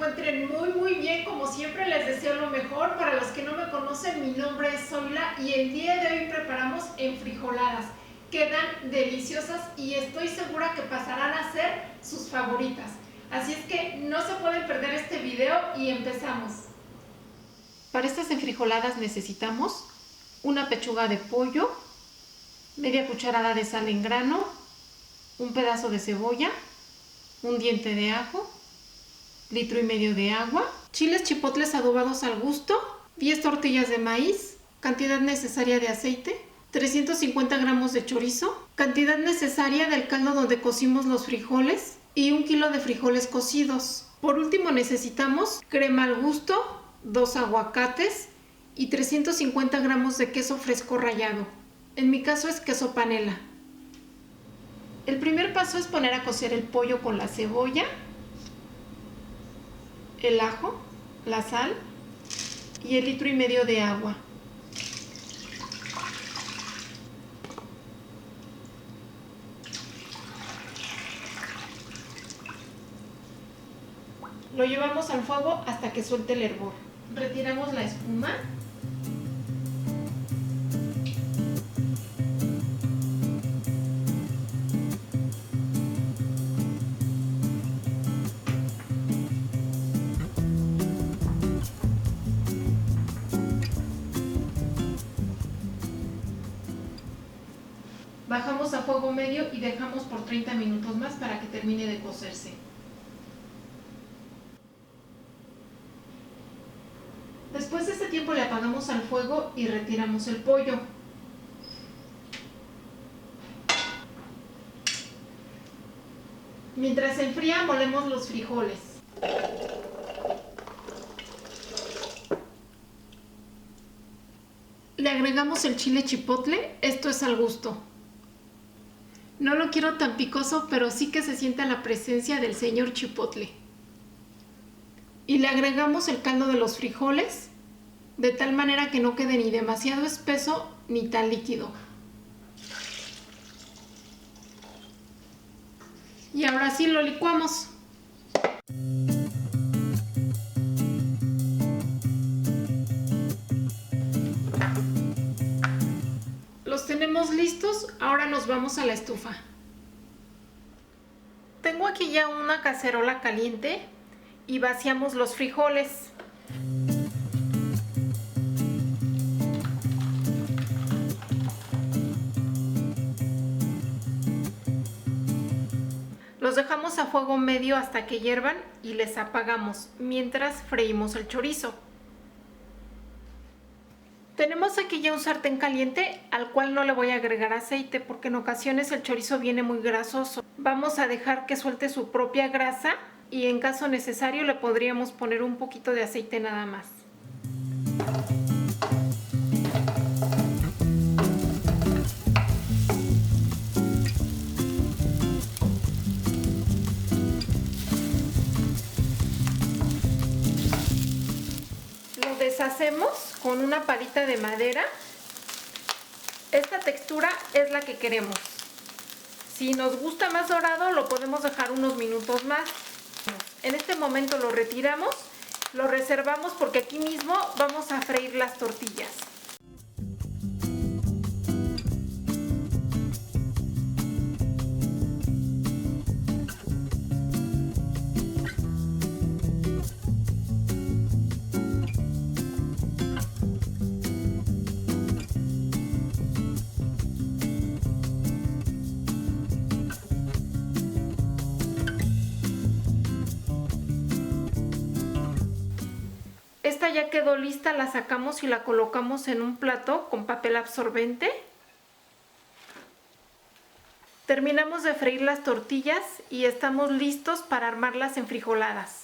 encuentren muy bien. Como siempre les deseo lo mejor. Para los que no me conocen, mi nombre es Zoila y el día de hoy preparamos enfrijoladas. Quedan deliciosas y estoy segura que pasarán a ser sus favoritas. Así es que no se pueden perder este video y empezamos. Para estas enfrijoladas necesitamos una pechuga de pollo, media cucharada de sal en grano, un pedazo de cebolla, un diente de ajo, litro y medio de agua, chiles chipotles adobados al gusto, 10 tortillas de maíz, cantidad necesaria de aceite, 350 gramos de chorizo, cantidad necesaria del caldo donde cocimos los frijoles y 1 kilo de frijoles cocidos. Por último necesitamos crema al gusto, 2 aguacates y 350 gramos de queso fresco rallado. En mi caso es queso panela. El primer paso es poner a cocer el pollo con la cebolla, el ajo, la sal y el litro y medio de agua. Lo llevamos al fuego hasta que suelte el hervor. Retiramos la espuma. Bajamos a fuego medio y dejamos por 30 minutos más para que termine de cocerse. Después de este tiempo le apagamos al fuego y retiramos el pollo. Mientras se enfría, molemos los frijoles. Le agregamos el chile chipotle, esto es al gusto. No lo quiero tan picoso, pero sí que se sienta la presencia del señor chipotle. Y le agregamos el caldo de los frijoles, de tal manera que no quede ni demasiado espeso ni tan líquido. Y ahora sí lo licuamos. Los tenemos listos, ahora nos vamos a la estufa. Tengo aquí ya una cacerola caliente y vaciamos los frijoles. Los dejamos a fuego medio hasta que hiervan y les apagamos mientras freímos el chorizo. Tenemos aquí ya un sartén caliente al cual no le voy a agregar aceite porque en ocasiones el chorizo viene muy grasoso. Vamos a dejar que suelte su propia grasa y en caso necesario le podríamos poner un poquito de aceite nada más. Lo deshacemos con una palita de madera. Esta textura es la que queremos. Si nos gusta más dorado, lo podemos dejar unos minutos más. En este momento lo retiramos, lo reservamos porque aquí mismo vamos a freír las tortillas. Esta ya quedó lista, la sacamos y la colocamos en un plato con papel absorbente. Terminamos de freír las tortillas y estamos listos para armar las enfrijoladas.